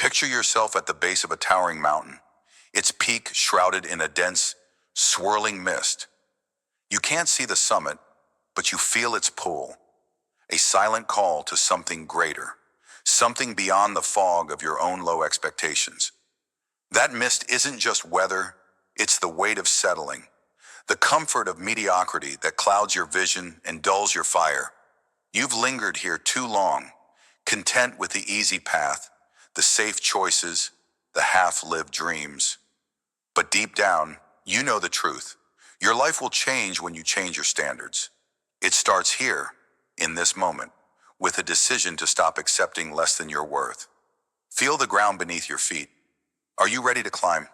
Picture yourself at the base of a towering mountain, its peak shrouded in a dense, swirling mist. You can't see the summit, but you feel its pull, a silent call to something greater, something beyond the fog of your own low expectations. That mist isn't just weather, it's the weight of settling, the comfort of mediocrity that clouds your vision and dulls your fire. You've lingered here too long, content with the easy path, the safe choices, the half-lived dreams. But deep down, you know the truth. Your life will change when you change your standards. It starts here, in this moment, with a decision to stop accepting less than your worth. Feel the ground beneath your feet. Are you ready to climb?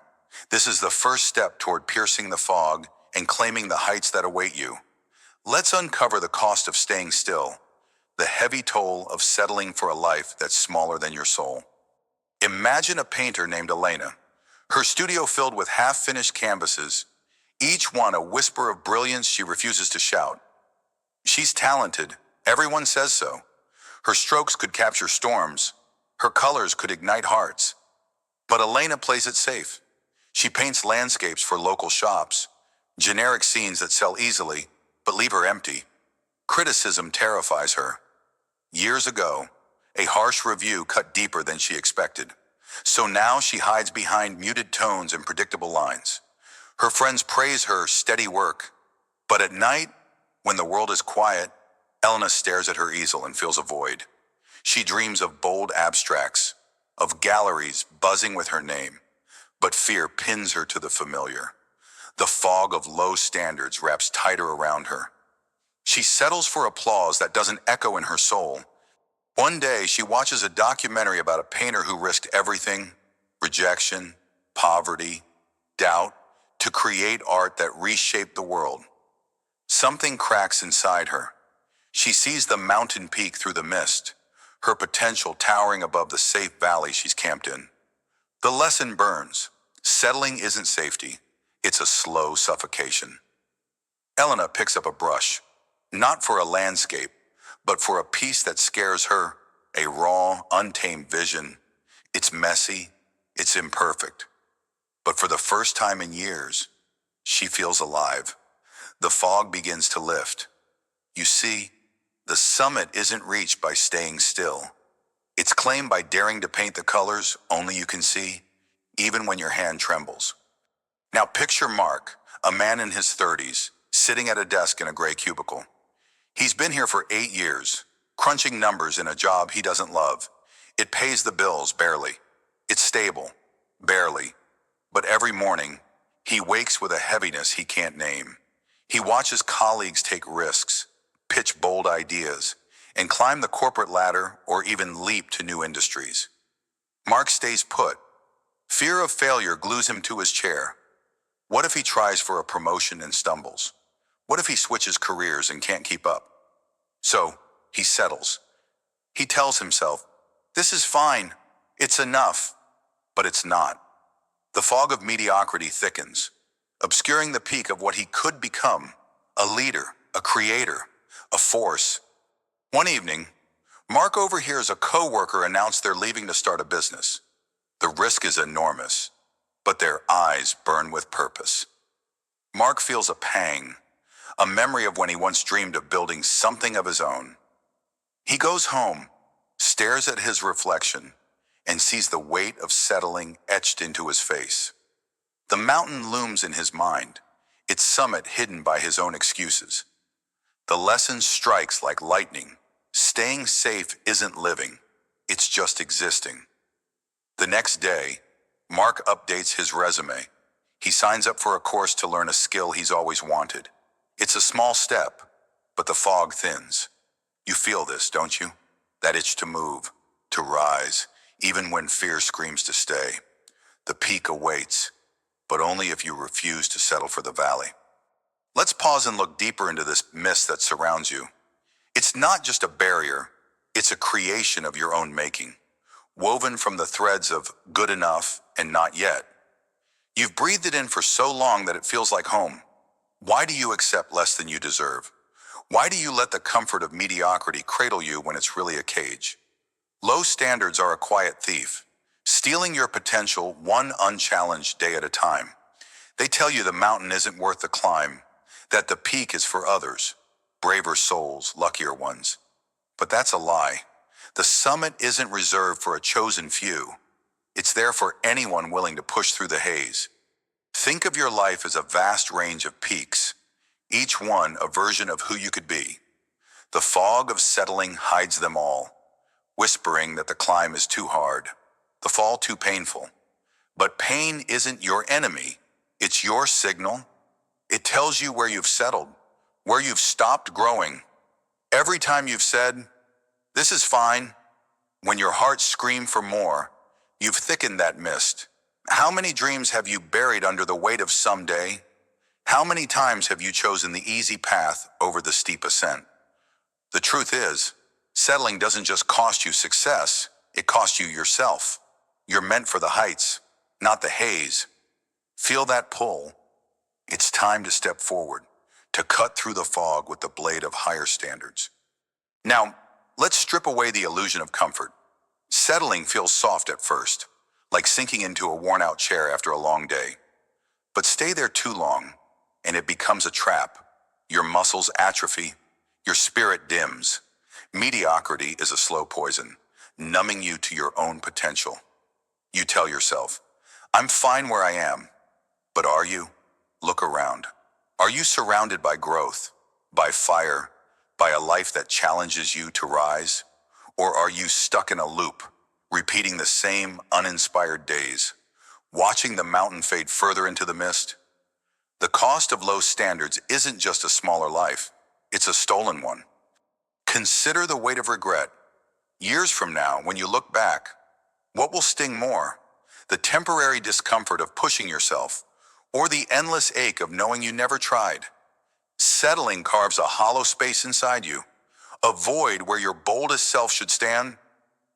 This is the first step toward piercing the fog and claiming the heights that await you. Let's uncover the cost of staying still, the heavy toll of settling for a life that's smaller than your soul. Imagine a painter named Elena, her studio filled with half-finished canvases, each one a whisper of brilliance she refuses to shout. She's talented, everyone says so. Her strokes could capture storms, her colors could ignite hearts. But Elena plays it safe. She paints landscapes for local shops, generic scenes that sell easily, but leave her empty. Criticism terrifies her. Years ago, a harsh review cut deeper than she expected. So now she hides behind muted tones and predictable lines. Her friends praise her steady work, but at night, when the world is quiet, Elena stares at her easel and feels a void. She dreams of bold abstracts, of galleries buzzing with her name, but fear pins her to the familiar. The fog of low standards wraps tighter around her. She settles for applause that doesn't echo in her soul. One day, she watches a documentary about a painter who risked everything, rejection, poverty, doubt, to create art that reshaped the world. Something cracks inside her. She sees the mountain peak through the mist, her potential towering above the safe valley she's camped in. The lesson burns. Settling isn't safety. It's a slow suffocation. Elena picks up a brush, not for a landscape, but for a piece that scares her, a raw, untamed vision. It's messy, it's imperfect. But for the first time in years, she feels alive. The fog begins to lift. You see, the summit isn't reached by staying still. It's claimed by daring to paint the colors only you can see, even when your hand trembles. Now picture Mark, a man in his 30s, sitting at a desk in a gray cubicle. He's been here for 8 years, crunching numbers in a job he doesn't love. It pays the bills, barely. It's stable, barely. But every morning, he wakes with a heaviness he can't name. He watches colleagues take risks, pitch bold ideas, and climb the corporate ladder or even leap to new industries. Mark stays put. Fear of failure glues him to his chair. What if he tries for a promotion and stumbles? What if he switches careers and can't keep up? So, he settles. He tells himself, this is fine, it's enough, but it's not. The fog of mediocrity thickens, obscuring the peak of what he could become, a leader, a creator, a force. One evening, Mark overhears a coworker announce they're leaving to start a business. The risk is enormous, but their eyes burn with purpose. Mark feels a pang, a memory of when he once dreamed of building something of his own. He goes home, stares at his reflection, and sees the weight of settling etched into his face. The mountain looms in his mind, its summit hidden by his own excuses. The lesson strikes like lightning. Staying safe isn't living, it's just existing. The next day, Mark updates his resume. He signs up for a course to learn a skill he's always wanted. It's a small step, but the fog thins. You feel this, don't you? That itch to move, to rise, even when fear screams to stay. The peak awaits, but only if you refuse to settle for the valley. Let's pause and look deeper into this mist that surrounds you. It's not just a barrier, it's a creation of your own making, woven from the threads of good enough and not yet. You've breathed it in for so long that it feels like home. Why do you accept less than you deserve? Why do you let the comfort of mediocrity cradle you when it's really a cage? Low standards are a quiet thief, stealing your potential one unchallenged day at a time. They tell you the mountain isn't worth the climb, that the peak is for others, braver souls, luckier ones. But that's a lie. The summit isn't reserved for a chosen few. It's there for anyone willing to push through the haze. Think of your life as a vast range of peaks, each one a version of who you could be. The fog of settling hides them all, whispering that the climb is too hard, the fall too painful. But pain isn't your enemy, it's your signal. It tells you where you've settled, where you've stopped growing. Every time you've said, "This is fine," when your heart screamed for more, you've thickened that mist. How many dreams have you buried under the weight of someday? How many times have you chosen the easy path over the steep ascent? The truth is, settling doesn't just cost you success, it costs you yourself. You're meant for the heights, not the haze. Feel that pull. It's time to step forward, to cut through the fog with the blade of higher standards. Now, let's strip away the illusion of comfort. Settling feels soft at first, like sinking into a worn-out chair after a long day. But stay there too long, and it becomes a trap. Your muscles atrophy, your spirit dims. Mediocrity is a slow poison, numbing you to your own potential. You tell yourself, "I'm fine where I am." But are you? Look around. Are you surrounded by growth, by fire, by a life that challenges you to rise? Or are you stuck in a loop, repeating the same uninspired days, watching the mountain fade further into the mist? The cost of low standards isn't just a smaller life, it's a stolen one. Consider the weight of regret. Years from now, when you look back, what will sting more? The temporary discomfort of pushing yourself, or the endless ache of knowing you never tried? Settling carves a hollow space inside you, a void where your boldest self should stand.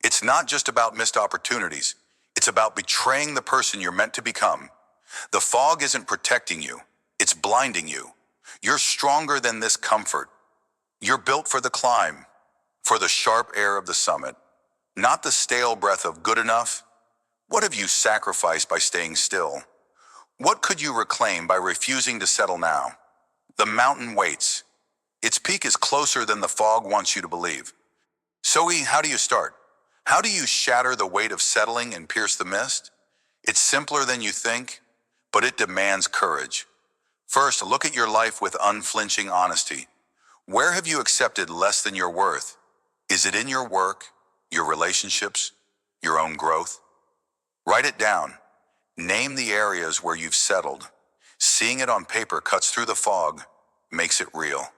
It's not just about missed opportunities, it's about betraying the person you're meant to become. The fog isn't protecting you, it's blinding you. You're stronger than this comfort. You're built for the climb, for the sharp air of the summit, not the stale breath of good enough. What have you sacrificed by staying still? What could you reclaim by refusing to settle now? The mountain waits. Its peak is closer than the fog wants you to believe. So, how do you start? How do you shatter the weight of settling and pierce the mist? It's simpler than you think, but it demands courage. First, look at your life with unflinching honesty. Where have you accepted less than your worth? Is it in your work, your relationships, your own growth? Write it down. Name the areas where you've settled. Seeing it on paper cuts through the fog, makes it real.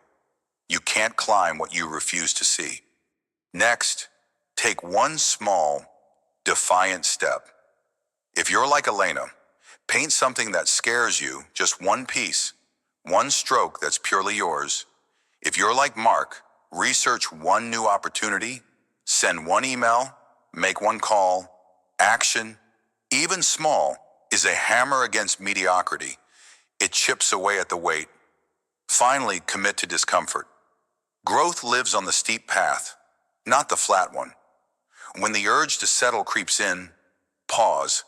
You can't climb what you refuse to see. Next, take one small, defiant step. If you're like Elena, paint something that scares you, just one piece, one stroke that's purely yours. If you're like Mark, research one new opportunity, send one email, make one call. Action, even small, is a hammer against mediocrity. It chips away at the weight. Finally, commit to discomfort. Growth lives on the steep path, not the flat one. When the urge to settle creeps in, pause.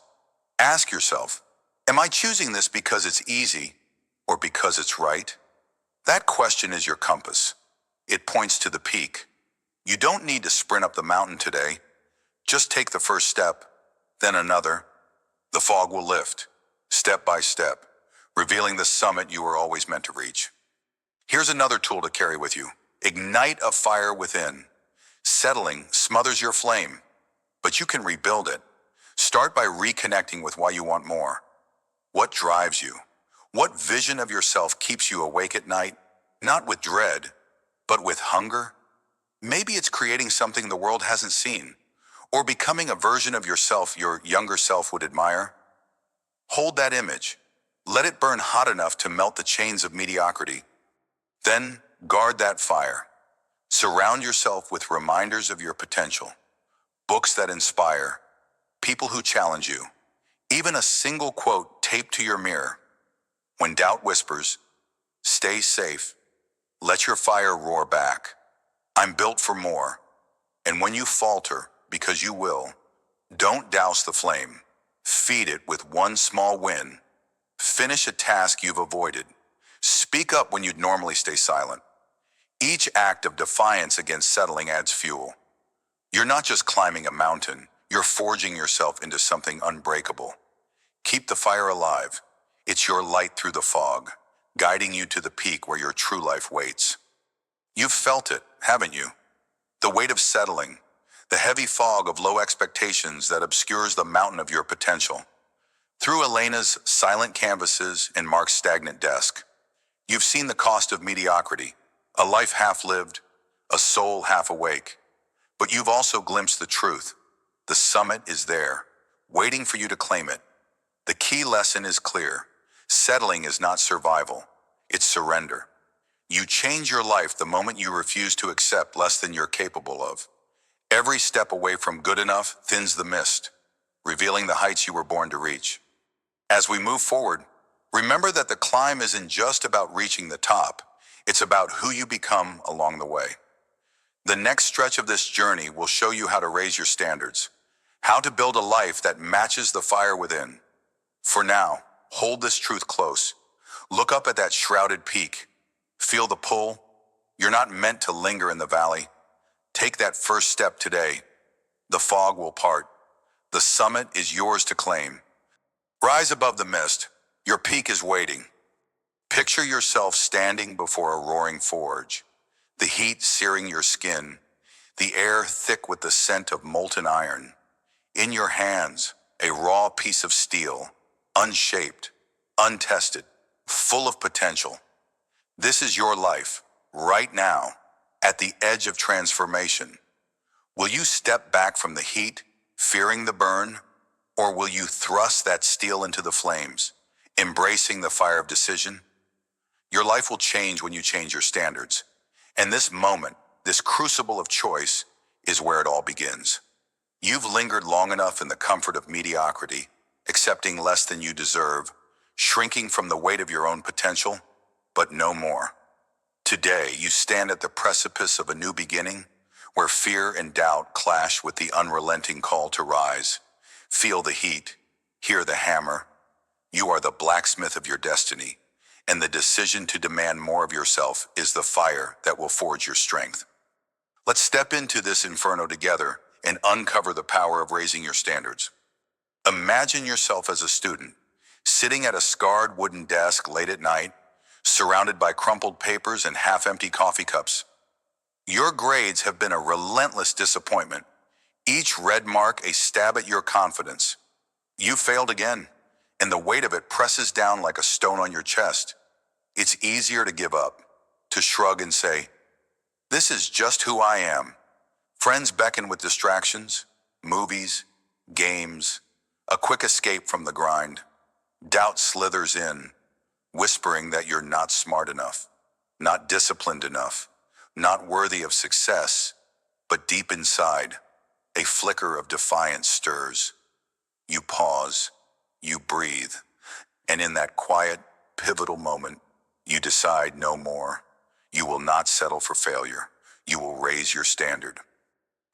Ask yourself, am I choosing this because it's easy or because it's right? That question is your compass. It points to the peak. You don't need to sprint up the mountain today. Just take the first step, then another. The fog will lift, step by step, revealing the summit you were always meant to reach. Here's another tool to carry with you. Ignite a fire within. Settling smothers your flame, but you can rebuild it. Start by reconnecting with why you want more. What drives you? What vision of yourself keeps you awake at night? Not with dread, but with hunger? Maybe it's creating something the world hasn't seen, or becoming a version of yourself your younger self would admire. Hold that image. Let it burn hot enough to melt the chains of mediocrity. Then guard that fire. Surround yourself with reminders of your potential. Books that inspire. People who challenge you. Even a single quote taped to your mirror. When doubt whispers, stay safe. Let your fire roar back. I'm built for more. And when you falter, because you will, Don't douse the flame. Feed it with one small win. Finish a task you've avoided. Speak up when you'd normally stay silent. Each act of defiance against settling adds fuel. You're not just climbing a mountain, you're forging yourself into something unbreakable. Keep the fire alive. It's your light through the fog, guiding you to the peak where your true life waits. You've felt it, haven't you? The weight of settling, the heavy fog of low expectations that obscures the mountain of your potential. Through Elena's silent canvases and Mark's stagnant desk, you've seen the cost of mediocrity, a life half-lived, a soul half-awake. But you've also glimpsed the truth. The summit is there, waiting for you to claim it. The key lesson is clear. Settling is not survival, it's surrender. You change your life the moment you refuse to accept less than you're capable of. Every step away from good enough thins the mist, revealing the heights you were born to reach. As we move forward, remember that the climb isn't just about reaching the top, it's about who you become along the way. The next stretch of this journey will show you how to raise your standards, how to build a life that matches the fire within. For now, hold this truth close. Look up at that shrouded peak. Feel the pull. You're not meant to linger in the valley. Take that first step today. The fog will part. The summit is yours to claim. Rise above the mist. Your peak is waiting. Picture yourself standing before a roaring forge, the heat searing your skin, the air thick with the scent of molten iron. In your hands, a raw piece of steel, unshaped, untested, full of potential. This is your life, right now, at the edge of transformation. Will you step back from the heat, fearing the burn, or will you thrust that steel into the flames, embracing the fire of decision? Your life will change when you change your standards. And this moment, this crucible of choice, is where it all begins. You've lingered long enough in the comfort of mediocrity, accepting less than you deserve, shrinking from the weight of your own potential, but no more. Today, you stand at the precipice of a new beginning, where fear and doubt clash with the unrelenting call to rise. Feel the heat, hear the hammer. You are the blacksmith of your destiny, and the decision to demand more of yourself is the fire that will forge your strength. Let's step into this inferno together and uncover the power of raising your standards. Imagine yourself as a student, sitting at a scarred wooden desk late at night, surrounded by crumpled papers and half-empty coffee cups. Your grades have been a relentless disappointment, each red mark a stab at your confidence. You failed again, and the weight of it presses down like a stone on your chest. It's easier to give up, to shrug and say, "This is just who I am." Friends beckon with distractions, movies, games, a quick escape from the grind. Doubt slithers in, whispering that you're not smart enough, not disciplined enough, not worthy of success. But deep inside, a flicker of defiance stirs. You pause, you breathe, and in that quiet, pivotal moment, you decide no more. You will not settle for failure. You will raise your standard.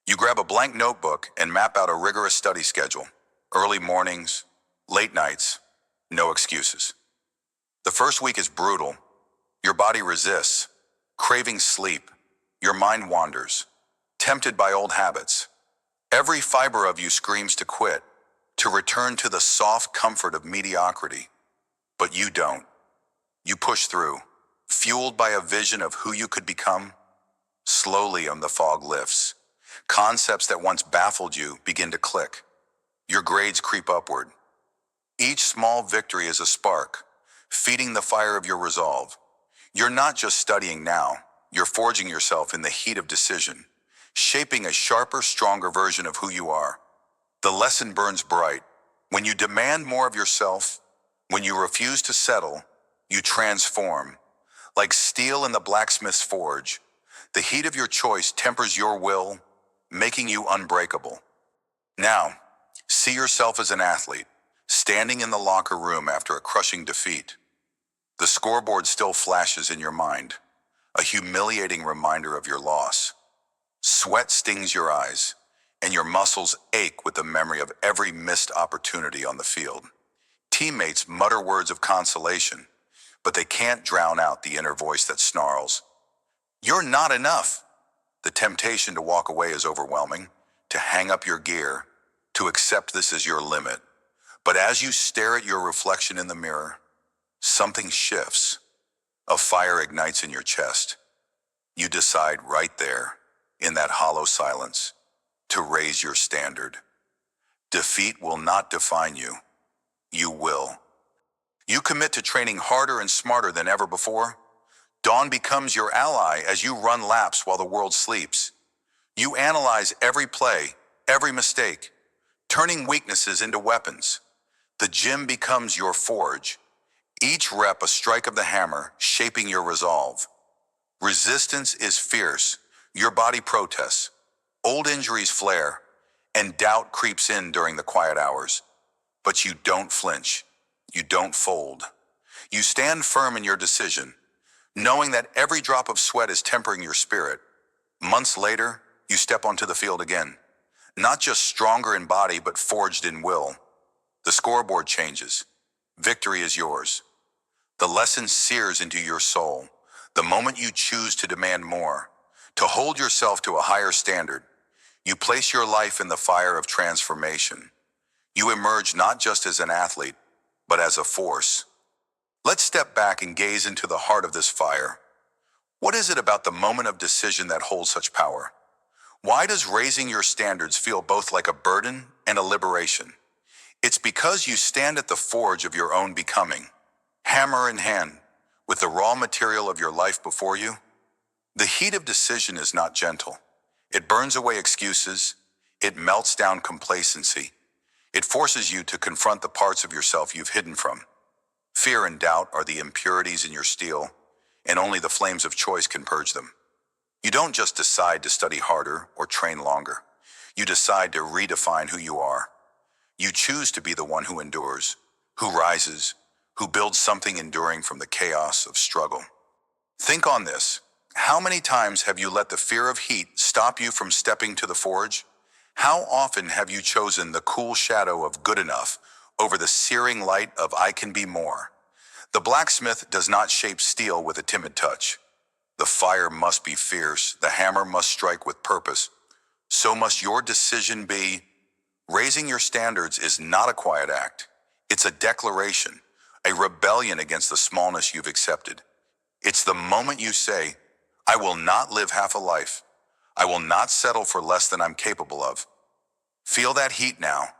You grab a blank notebook and map out a rigorous study schedule. Early mornings, late nights, no excuses. The first week is brutal. Your body resists, craving sleep. Your mind wanders, tempted by old habits. Every fiber of you screams to quit, to return to the soft comfort of mediocrity. But you don't. You push through, fueled by a vision of who you could become. Slowly, the fog lifts. Concepts that once baffled you begin to click. Your grades creep upward. Each small victory is a spark, feeding the fire of your resolve. You're not just studying now, you're forging yourself in the heat of decision, shaping a sharper, stronger version of who you are. The lesson burns bright. When you demand more of yourself, when you refuse to settle, you transform. Like steel in the blacksmith's forge, the heat of your choice tempers your will, making you unbreakable. Now, see yourself as an athlete, standing in the locker room after a crushing defeat. The scoreboard still flashes in your mind, a humiliating reminder of your loss. Sweat stings your eyes, and your muscles ache with the memory of every missed opportunity on the field. Teammates mutter words of consolation, but they can't drown out the inner voice that snarls, "You're not enough." The temptation to walk away is overwhelming, to hang up your gear, to accept this as your limit. But as you stare at your reflection in the mirror, something shifts. A fire ignites in your chest. You decide right there, in that hollow silence, to raise your standard. Defeat will not define you. You will. You commit to training harder and smarter than ever before. Dawn becomes your ally as you run laps while the world sleeps. You analyze every play, every mistake, turning weaknesses into weapons. The gym becomes your forge, each rep a strike of the hammer, shaping your resolve. Resistance is fierce, your body protests, old injuries flare, and doubt creeps in during the quiet hours. But you don't flinch, you don't fold. You stand firm in your decision, knowing that every drop of sweat is tempering your spirit. Months later, you step onto the field again, not just stronger in body, but forged in will. The scoreboard changes. Victory is yours. The lesson sears into your soul. The moment you choose to demand more, to hold yourself to a higher standard, you place your life in the fire of transformation. You emerge not just as an athlete, but as a force. Let's step back and gaze into the heart of this fire. What is it about the moment of decision that holds such power? Why does raising your standards feel both like a burden and a liberation? It's because you stand at the forge of your own becoming, hammer in hand, with the raw material of your life before you. The heat of decision is not gentle. It burns away excuses. It melts down complacency. It forces you to confront the parts of yourself you've hidden from. Fear and doubt are the impurities in your steel, and only the flames of choice can purge them. You don't just decide to study harder or train longer. You decide to redefine who you are. You choose to be the one who endures, who rises, who builds something enduring from the chaos of struggle. Think on this. How many times have you let the fear of heat stop you from stepping to the forge? How often have you chosen the cool shadow of good enough over the searing light of I can be more? The blacksmith does not shape steel with a timid touch. The fire must be fierce, the hammer must strike with purpose. So must your decision be. Raising your standards is not a quiet act. It's a declaration, a rebellion against the smallness you've accepted. It's the moment you say, I will not live half a life. I will not settle for less than I'm capable of. Feel that heat now.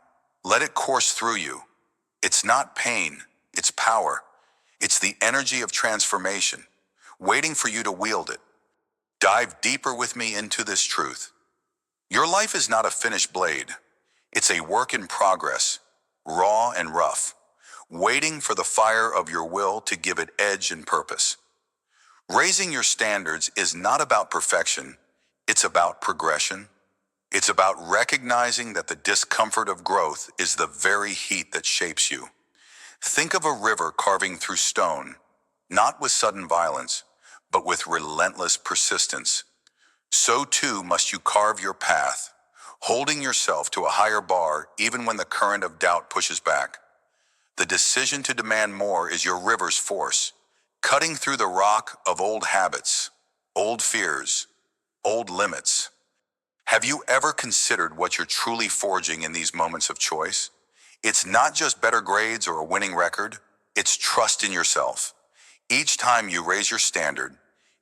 Let it course through you. It's not pain, it's power. It's the energy of transformation, waiting for you to wield it. Dive deeper with me into this truth. Your life is not a finished blade. It's a work in progress, raw and rough, waiting for the fire of your will to give it edge and purpose. Raising your standards is not about perfection. It's about progression. It's about recognizing that the discomfort of growth is the very heat that shapes you. Think of a river carving through stone, not with sudden violence, but with relentless persistence. So too must you carve your path, holding yourself to a higher bar even when the current of doubt pushes back. The decision to demand more is your river's force, cutting through the rock of old habits, old fears, old limits. Have you ever considered what you're truly forging in these moments of choice? It's not just better grades or a winning record, it's trust in yourself. Each time you raise your standard,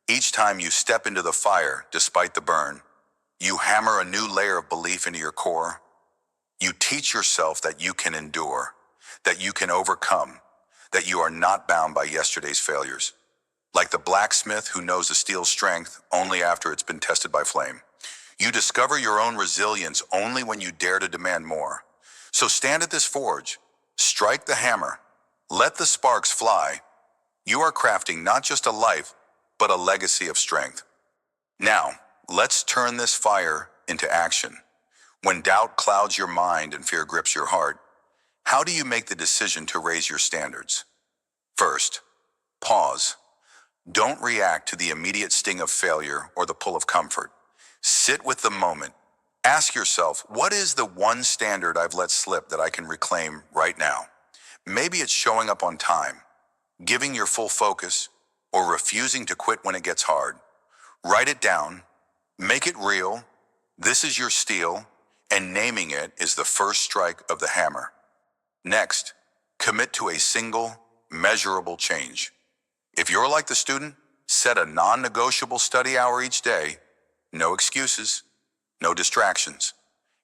each time you step into the fire despite the burn, you hammer a new layer of belief into your core. You teach yourself that you can endure, that you can overcome, that you are not bound by yesterday's failures. Like the blacksmith who knows the steel's strength only after it's been tested by flame. You discover your own resilience only when you dare to demand more. So stand at this forge, strike the hammer, let the sparks fly. You are crafting not just a life, but a legacy of strength. Now, let's turn this fire into action. When doubt clouds your mind and fear grips your heart, how do you make the decision to raise your standards? First, pause. Don't react to the immediate sting of failure or the pull of comfort. Sit with the moment. Ask yourself, what is the one standard I've let slip that I can reclaim right now? Maybe it's showing up on time, giving your full focus, or refusing to quit when it gets hard. Write it down, make it real. This is your steel, and naming it is the first strike of the hammer. Next, commit to a single, measurable change. If you're like the student, set a non-negotiable study hour each day. No excuses, no distractions.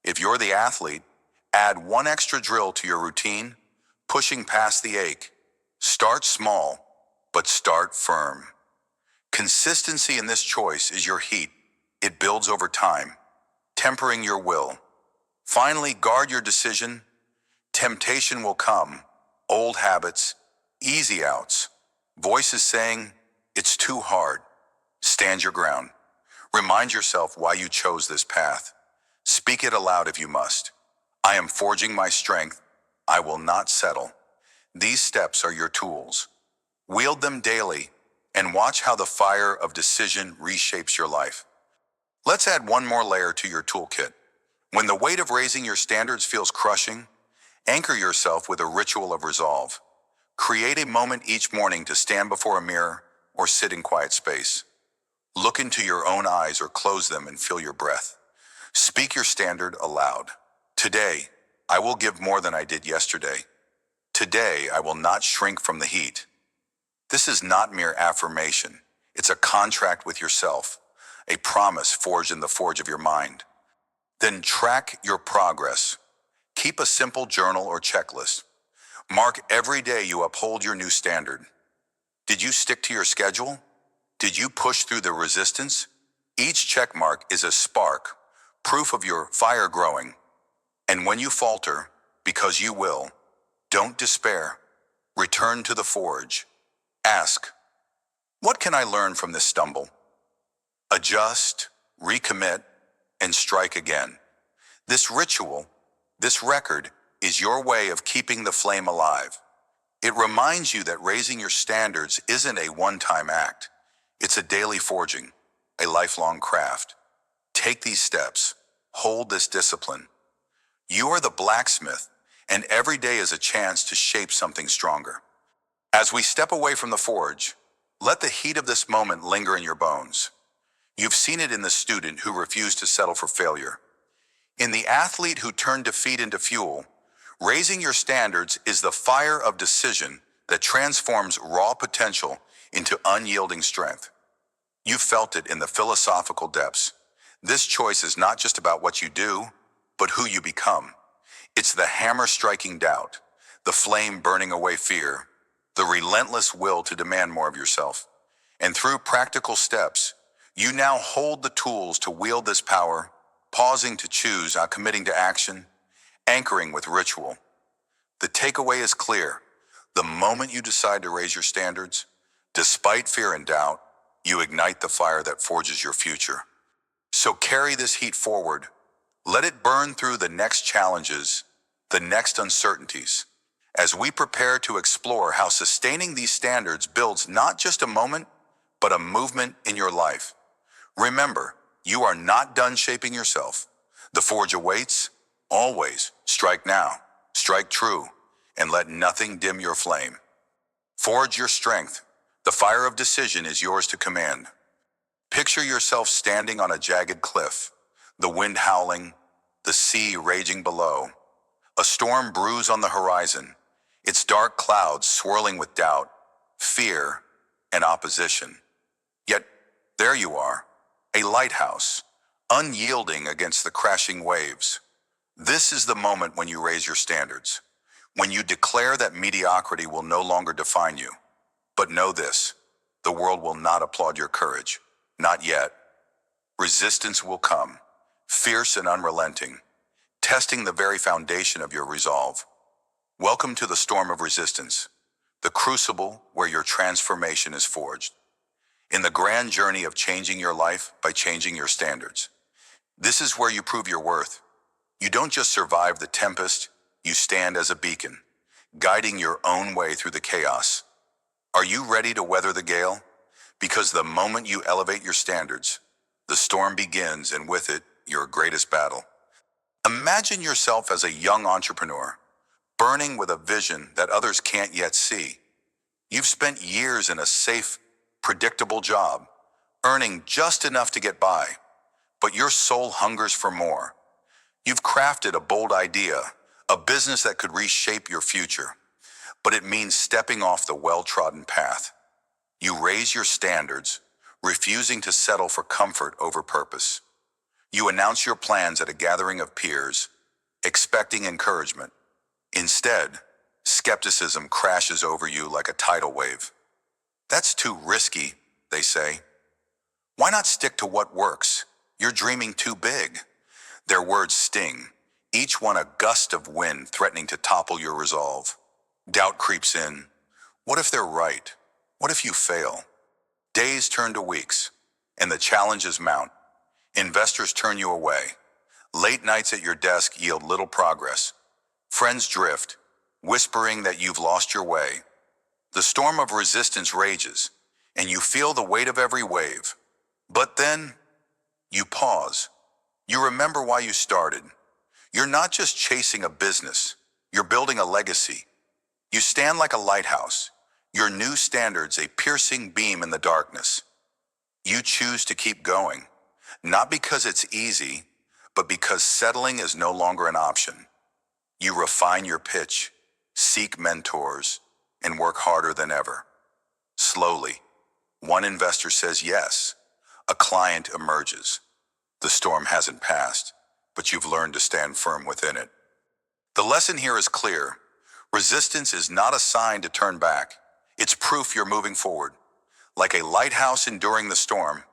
If you're the athlete, add one extra drill to your routine, pushing past the ache. Start small, but start firm. Consistency in this choice is your heat. It builds over time, tempering your will. Finally, guard your decision. Temptation will come, old habits, easy outs, voices saying, it's too hard. Stand your ground. Remind yourself why you chose this path. Speak it aloud if you must. I am forging my strength. I will not settle. These steps are your tools. Wield them daily and watch how the fire of decision reshapes your life. Let's add one more layer to your toolkit. When the weight of raising your standards feels crushing, anchor yourself with a ritual of resolve. Create a moment each morning to stand before a mirror or sit in quiet space. Look into your own eyes or close them and feel your breath. Speak your standard aloud. Today, I will give more than I did yesterday. Today, I will not shrink from the heat. This is not mere affirmation. It's a contract with yourself, a promise forged in the forge of your mind. Then track your progress. Keep a simple journal or checklist. Mark every day you uphold your new standard. Did you stick to your schedule? Did you push through the resistance? Each check mark is a spark, proof of your fire growing. And when you falter, because you will, don't despair. Return to the forge. Ask, what can I learn from this stumble? Adjust, recommit, and strike again. This ritual, this record, is your way of keeping the flame alive. It reminds you that raising your standards isn't a one-time act. It's a daily forging, a lifelong craft. Take these steps. Hold this discipline. You are the blacksmith, and every day is a chance to shape something stronger. As we step away from the forge, let the heat of this moment linger in your bones. You've seen it in the student who refused to settle for failure. In the athlete who turned defeat into fuel, raising your standards is the fire of decision that transforms raw potential into unyielding strength. You felt it in the philosophical depths. This choice is not just about what you do, but who you become. It's the hammer striking doubt, the flame burning away fear, the relentless will to demand more of yourself. And through practical steps, you now hold the tools to wield this power, pausing to choose, committing to action, anchoring with ritual. The takeaway is clear. The moment you decide to raise your standards, despite fear and doubt, you ignite the fire that forges your future. So carry this heat forward. Let it burn through the next challenges, the next uncertainties, as we prepare to explore how sustaining these standards builds not just a moment, but a movement in your life. Remember, you are not done shaping yourself. The forge awaits. Always strike now, strike true, and let nothing dim your flame. Forge your strength. The fire of decision is yours to command. Picture yourself standing on a jagged cliff, the wind howling, the sea raging below. A storm brews on the horizon, its dark clouds swirling with doubt, fear, and opposition. Yet, there you are, a lighthouse, unyielding against the crashing waves. This is the moment when you raise your standards, when you declare that mediocrity will no longer define you. But know this, the world will not applaud your courage. Not yet. Resistance will come, fierce and unrelenting, testing the very foundation of your resolve. Welcome to the storm of resistance, the crucible where your transformation is forged. In the grand journey of changing your life by changing your standards. This is where you prove your worth. You don't just survive the tempest, you stand as a beacon, guiding your own way through the chaos. Are you ready to weather the gale? Because the moment you elevate your standards, the storm begins, and with it, your greatest battle. Imagine yourself as a young entrepreneur, burning with a vision that others can't yet see. You've spent years in a safe, predictable job, earning just enough to get by, but your soul hungers for more. You've crafted a bold idea, a business that could reshape your future, but it means stepping off the well-trodden path. You raise your standards, refusing to settle for comfort over purpose. You announce your plans at a gathering of peers, expecting encouragement. Instead, skepticism crashes over you like a tidal wave. That's too risky, they say. Why not stick to what works? You're dreaming too big. Their words sting, each one a gust of wind threatening to topple your resolve. Doubt creeps in. What if they're right? What if you fail? Days turn to weeks, and the challenges mount. Investors turn you away. Late nights at your desk yield little progress. Friends drift, whispering that you've lost your way. The storm of resistance rages, and you feel the weight of every wave. But then, you pause. You remember why you started. You're not just chasing a business, you're building a legacy. You stand like a lighthouse, your new standards a piercing beam in the darkness. You choose to keep going, not because it's easy, but because settling is no longer an option. You refine your pitch, seek mentors, and work harder than ever. Slowly, one investor says yes. A client emerges. The storm hasn't passed, but you've learned to stand firm within it. The lesson here is clear. Resistance is not a sign to turn back. It's proof you're moving forward. Like a lighthouse enduring the storm,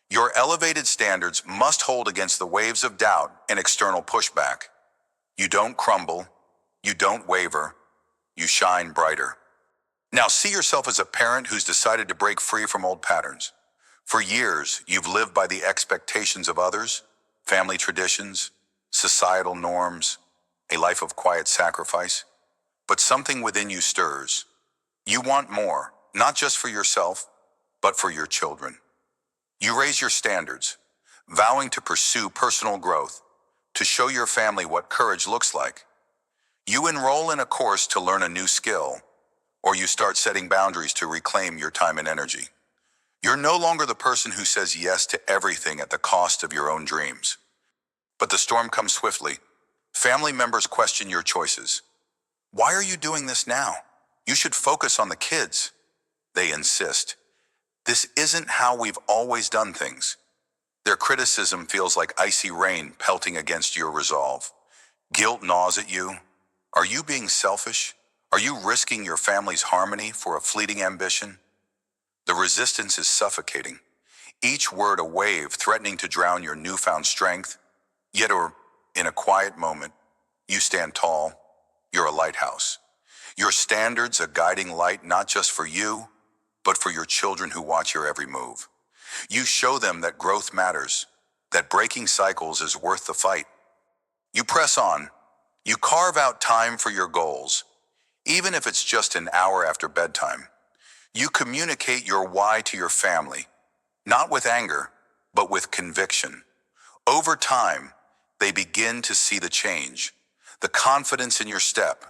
your elevated standards must hold against the waves of doubt and external pushback. You don't crumble, you don't waver, you shine brighter. Now see yourself as a parent who's decided to break free from old patterns. For years, you've lived by the expectations of others, family traditions, societal norms, a life of quiet sacrifice. But something within you stirs. You want more, not just for yourself, but for your children. You raise your standards, vowing to pursue personal growth, to show your family what courage looks like. You enroll in a course to learn a new skill, or you start setting boundaries to reclaim your time and energy. You're no longer the person who says yes to everything at the cost of your own dreams. But the storm comes swiftly. Family members question your choices. Why are you doing this now? You should focus on the kids. They insist. This isn't how we've always done things. Their criticism feels like icy rain pelting against your resolve. Guilt gnaws at you. Are you being selfish? Are you risking your family's harmony for a fleeting ambition? The resistance is suffocating. Each word a wave threatening to drown your newfound strength. Yet, in a quiet moment, you stand tall. You're a lighthouse. Your standards a guiding light not just for you, but for your children who watch your every move. You show them that growth matters, that breaking cycles is worth the fight. You press on. You carve out time for your goals, even if it's just an hour after bedtime. You communicate your why to your family, not with anger, but with conviction. Over time, they begin to see the change, the confidence in your step,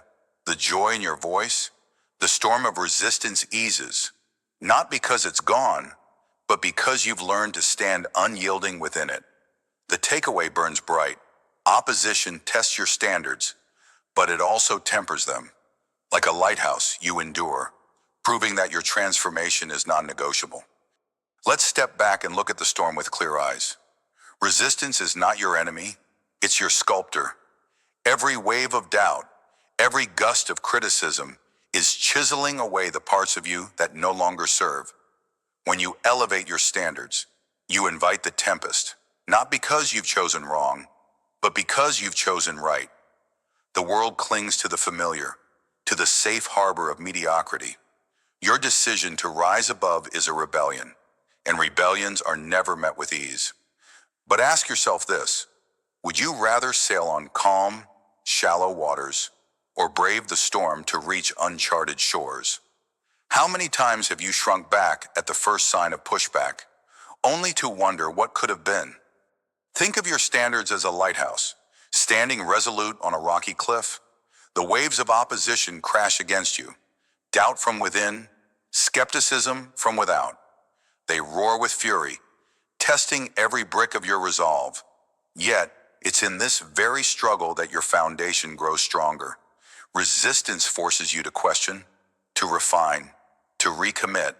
the joy in your voice. The storm of resistance eases, not because it's gone, but because you've learned to stand unyielding within it. The takeaway burns bright. Opposition tests your standards, but it also tempers them. Like a lighthouse, you endure, proving that your transformation is non-negotiable. Let's step back and look at the storm with clear eyes. Resistance is not your enemy, it's your sculptor. Every wave of doubt, every gust of criticism is chiseling away the parts of you that no longer serve. When you elevate your standards, you invite the tempest, not because you've chosen wrong, but because you've chosen right. The world clings to the familiar, to the safe harbor of mediocrity. Your decision to rise above is a rebellion, and rebellions are never met with ease. But ask yourself this: would you rather sail on calm, shallow waters, or brave the storm to reach uncharted shores? How many times have you shrunk back at the first sign of pushback, only to wonder what could have been? Think of your standards as a lighthouse, standing resolute on a rocky cliff. The waves of opposition crash against you, doubt from within, skepticism from without. They roar with fury, testing every brick of your resolve. Yet, it's in this very struggle that your foundation grows stronger. Resistance forces you to question, to refine, to recommit.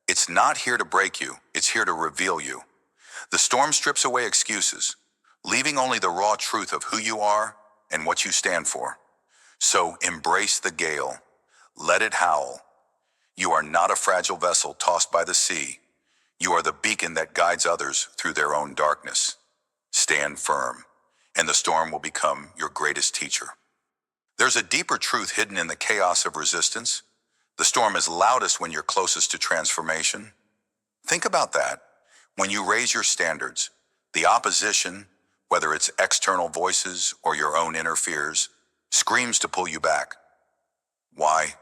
It's not here to break you, it's here to reveal you. The storm strips away excuses, leaving only the raw truth of who you are and what you stand for. So embrace the gale. Let it howl. You are not a fragile vessel tossed by the sea. You are the beacon that guides others through their own darkness. Stand firm, and the storm will become your greatest teacher. There's a deeper truth hidden in the chaos of resistance. The storm is loudest when you're closest to transformation. Think about that. When you raise your standards, the opposition, whether it's external voices or your own inner fears, screams to pull you back. Why?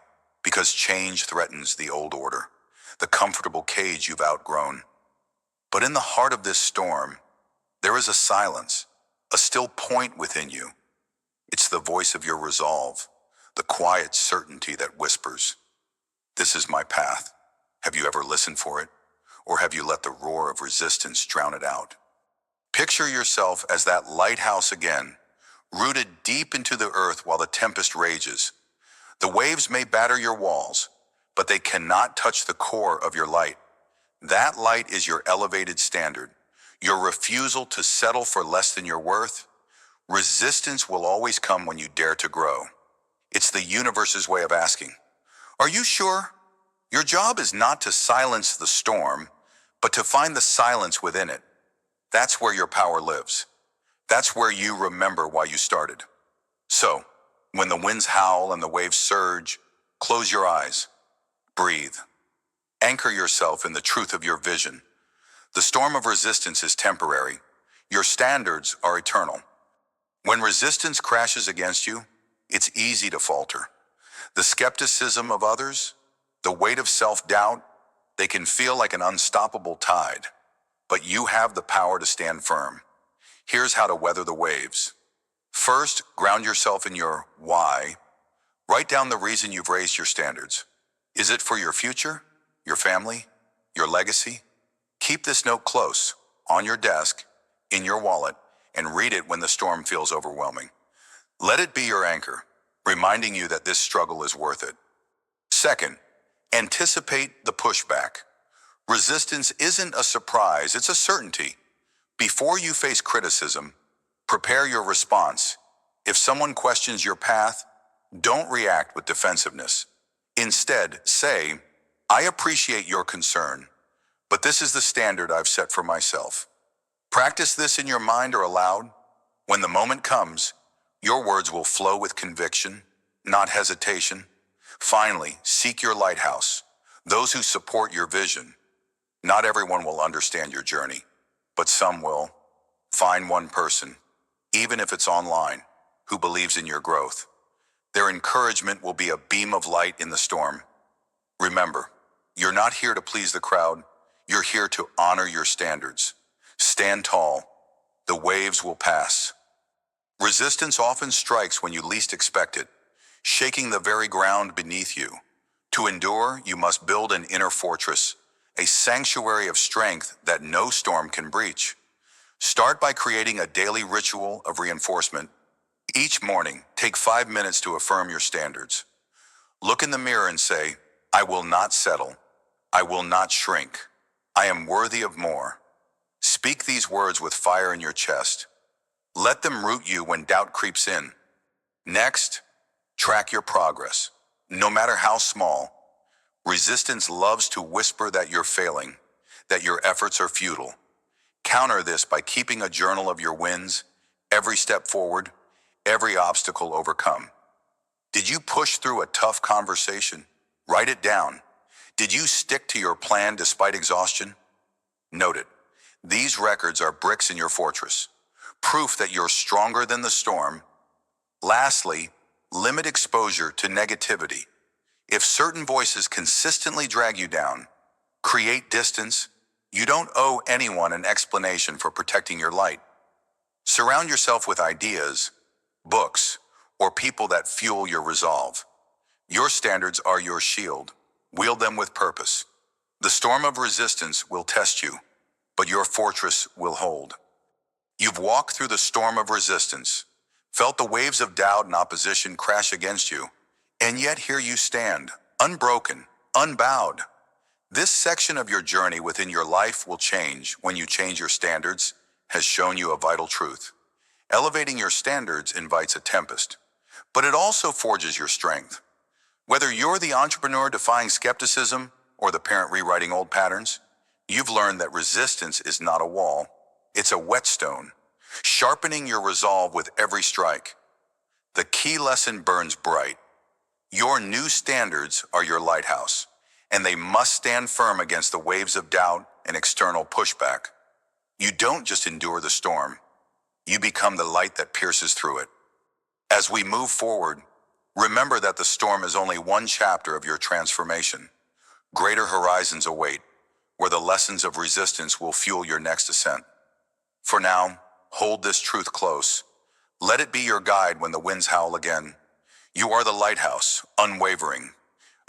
Because change threatens the old order, the comfortable cage you've outgrown. But in the heart of this storm, there is a silence, a still point within you. It's the voice of your resolve, the quiet certainty that whispers, "This is my path." Have you ever listened for it? Or have you let the roar of resistance drown it out? Picture yourself as that lighthouse again, rooted deep into the earth while the tempest rages. The waves may batter your walls, but they cannot touch the core of your light. That light is your elevated standard, your refusal to settle for less than your worth. Resistance will always come when you dare to grow. It's the universe's way of asking, "Are you sure?" Your job is not to silence the storm, but to find the silence within it. That's where your power lives. That's where you remember why you started. So, when the winds howl and the waves surge, close your eyes. Breathe. Anchor yourself in the truth of your vision. The storm of resistance is temporary. Your standards are eternal. When resistance crashes against you, it's easy to falter. The skepticism of others, the weight of self-doubt, they can feel like an unstoppable tide. But you have the power to stand firm. Here's how to weather the waves. First, ground yourself in your why. Write down the reason you've raised your standards. Is it for your future, your family, your legacy? Keep this note close, on your desk, in your wallet, and read it when the storm feels overwhelming. Let it be your anchor, reminding you that this struggle is worth it. Second, anticipate the pushback. Resistance isn't a surprise, it's a certainty. Before you face criticism, prepare your response. If someone questions your path, don't react with defensiveness. Instead, say, "I appreciate your concern, but this is the standard I've set for myself." Practice this in your mind or aloud. When the moment comes, your words will flow with conviction, not hesitation. Finally, seek your lighthouse, those who support your vision. Not everyone will understand your journey, but some will. Find one person, even if it's online, who believes in your growth. Their encouragement will be a beam of light in the storm. Remember, you're not here to please the crowd. You're here to honor your standards. Stand tall. The waves will pass. Resistance often strikes when you least expect it, shaking the very ground beneath you. To endure, you must build an inner fortress, a sanctuary of strength that no storm can breach. Start by creating a daily ritual of reinforcement. Each morning, take 5 minutes to affirm your standards. Look in the mirror and say, "I will not settle. I will not shrink. I am worthy of more." Speak these words with fire in your chest. Let them root you when doubt creeps in. Next, track your progress. No matter how small, resistance loves to whisper that you're failing, that your efforts are futile. Counter this by keeping a journal of your wins, every step forward, every obstacle overcome. Did you push through a tough conversation? Write it down. Did you stick to your plan despite exhaustion? Note it. These records are bricks in your fortress, proof that you're stronger than the storm. Lastly, limit exposure to negativity. If certain voices consistently drag you down, create distance. You don't owe anyone an explanation for protecting your light. Surround yourself with ideas, books, or people that fuel your resolve. Your standards are your shield. Wield them with purpose. The storm of resistance will test you, but your fortress will hold. You've walked through the storm of resistance, felt the waves of doubt and opposition crash against you, and yet here you stand, unbroken, unbowed. This section of your journey within your life will change when you change your standards, has shown you a vital truth. Elevating your standards invites a tempest, but it also forges your strength. Whether you're the entrepreneur defying skepticism or the parent rewriting old patterns, you've learned that resistance is not a wall, it's a whetstone, sharpening your resolve with every strike. The key lesson burns bright. Your new standards are your lighthouse, and they must stand firm against the waves of doubt and external pushback. You don't just endure the storm, you become the light that pierces through it. As we move forward, remember that the storm is only one chapter of your transformation. Greater horizons await, where the lessons of resistance will fuel your next ascent. For now, hold this truth close. Let it be your guide when the winds howl again. You are the lighthouse, unwavering,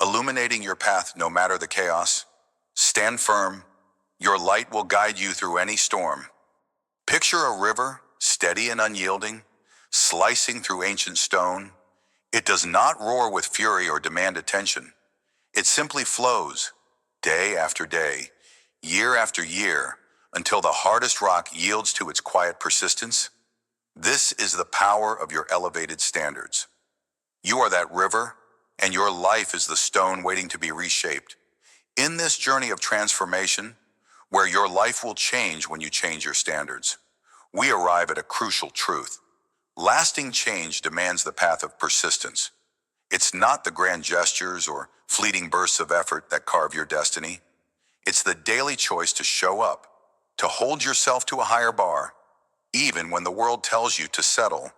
illuminating your path no matter the chaos. Stand firm. Your light will guide you through any storm. Picture a river, steady and unyielding, slicing through ancient stone. It does not roar with fury or demand attention. It simply flows, day after day, year after year, until the hardest rock yields to its quiet persistence. This is the power of your elevated standards. You are that river, and your life is the stone waiting to be reshaped. In this journey of transformation, where your life will change when you change your standards, we arrive at a crucial truth. Lasting change demands the path of persistence. It's not the grand gestures or fleeting bursts of effort that carve your destiny. It's the daily choice to show up, to hold yourself to a higher bar, even when the world tells you to settle.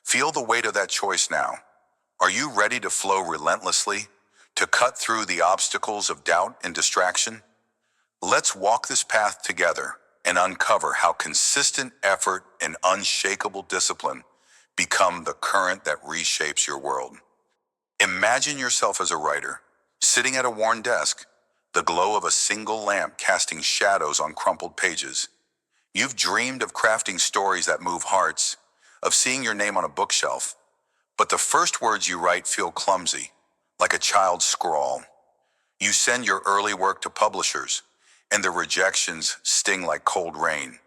Feel the weight of that choice now. Are you ready to flow relentlessly, to cut through the obstacles of doubt and distraction? Let's walk this path together and uncover how consistent effort and unshakable discipline become the current that reshapes your world. Imagine yourself as a writer, sitting at a worn desk, the glow of a single lamp casting shadows on crumpled pages. You've dreamed of crafting stories that move hearts, of seeing your name on a bookshelf, but the first words you write feel clumsy, like a child's scrawl. You send your early work to publishers, and the rejections sting like cold rain.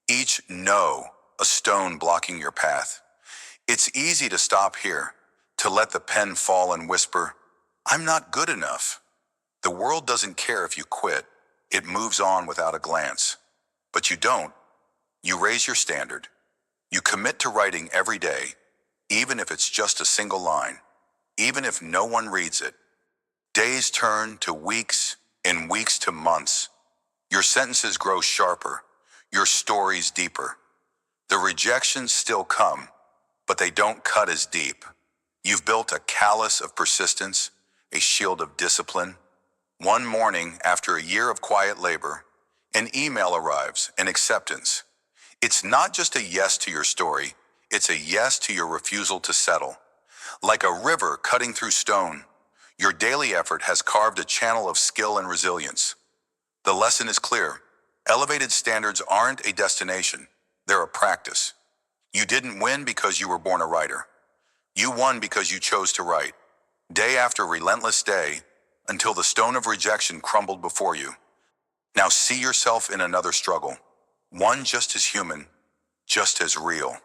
Each no, a stone blocking your path. It's easy to stop here, to let the pen fall and whisper, "I'm not good enough." The world doesn't care if you quit. It moves on without a glance. But you don't. You raise your standard. You commit to writing every day, even if it's just a single line, even if no one reads it. Days turn to weeks and weeks to months. Your sentences grow sharper, your stories deeper. The rejections still come, but they don't cut as deep. You've built a callus of persistence, a shield of discipline. One morning, after a year of quiet labor, an email arrives, an acceptance. It's not just a yes to your story, it's a yes to your refusal to settle. Like a river cutting through stone, your daily effort has carved a channel of skill and resilience. The lesson is clear. Elevated standards aren't a destination, they're a practice. You didn't win because you were born a writer. You won because you chose to write, day after relentless day, until the stone of rejection crumbled before you. Now see yourself in another struggle, one just as human, just as real.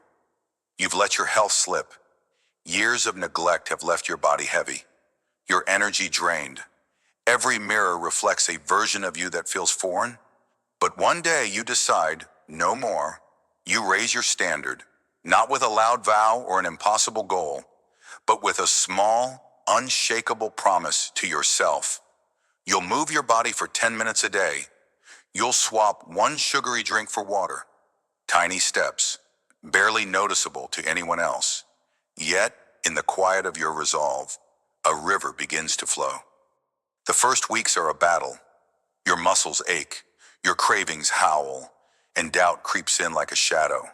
You've let your health slip. Years of neglect have left your body heavy, your energy drained. Every mirror reflects a version of you that feels foreign. But one day you decide, no more. You raise your standard, not with a loud vow or an impossible goal, but with a small, unshakable promise to yourself. You'll move your body for 10 minutes a day. You'll swap one sugary drink for water. Tiny steps, barely noticeable to anyone else. Yet, in the quiet of your resolve, a river begins to flow. The first weeks are a battle. Your muscles ache, your cravings howl, and doubt creeps in like a shadow.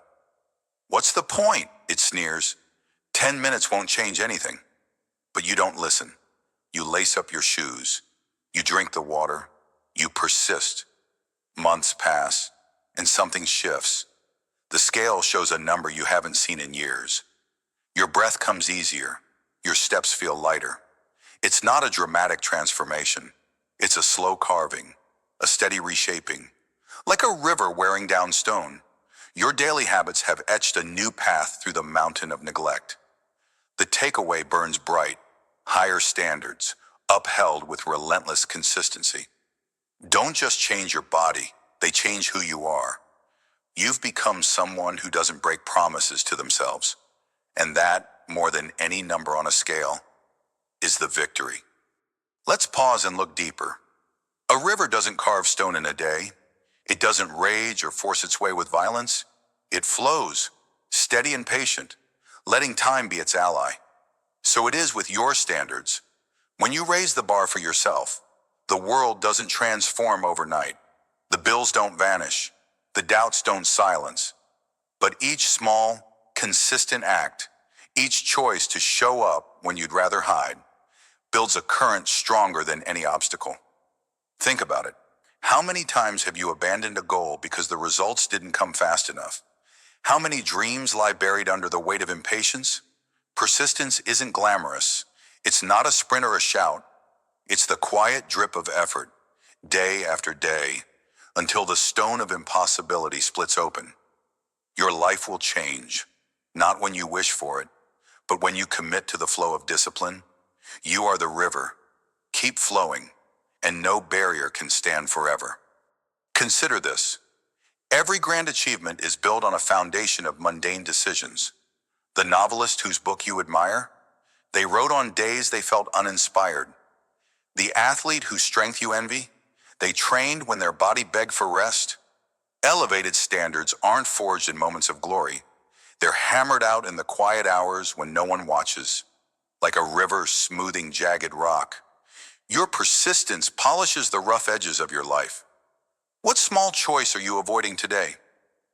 What's the point? It sneers. 10 minutes won't change anything. But you don't listen. You lace up your shoes. You drink the water. You persist. Months pass, and something shifts. The scale shows a number you haven't seen in years. Your breath comes easier. Your steps feel lighter. It's not a dramatic transformation. It's a slow carving, a steady reshaping. Like a river wearing down stone, your daily habits have etched a new path through the mountain of neglect. The takeaway burns bright, higher standards, upheld with relentless consistency. Don't just change your body, they change who you are. You've become someone who doesn't break promises to themselves. And that, more than any number on a scale, is the victory. Let's pause and look deeper. A river doesn't carve stone in a day. It doesn't rage or force its way with violence. It flows, steady and patient, letting time be its ally. So it is with your standards. When you raise the bar for yourself, the world doesn't transform overnight. The bills don't vanish. The doubts don't silence. But each small, consistent act, each choice to show up when you'd rather hide, builds a current stronger than any obstacle. Think about it. How many times have you abandoned a goal because the results didn't come fast enough? How many dreams lie buried under the weight of impatience? Persistence isn't glamorous. It's not a sprint or a shout. It's the quiet drip of effort, day after day, until the stone of impossibility splits open. Your life will change, not when you wish for it, but when you commit to the flow of discipline. You are the river. Keep flowing, and no barrier can stand forever. Consider this. Every grand achievement is built on a foundation of mundane decisions. The novelist whose book you admire, they wrote on days they felt uninspired. The athlete whose strength you envy, they trained when their body begged for rest. Elevated standards aren't forged in moments of glory. They're hammered out in the quiet hours when no one watches, like a river smoothing jagged rock. Your persistence polishes the rough edges of your life. What small choice are you avoiding today?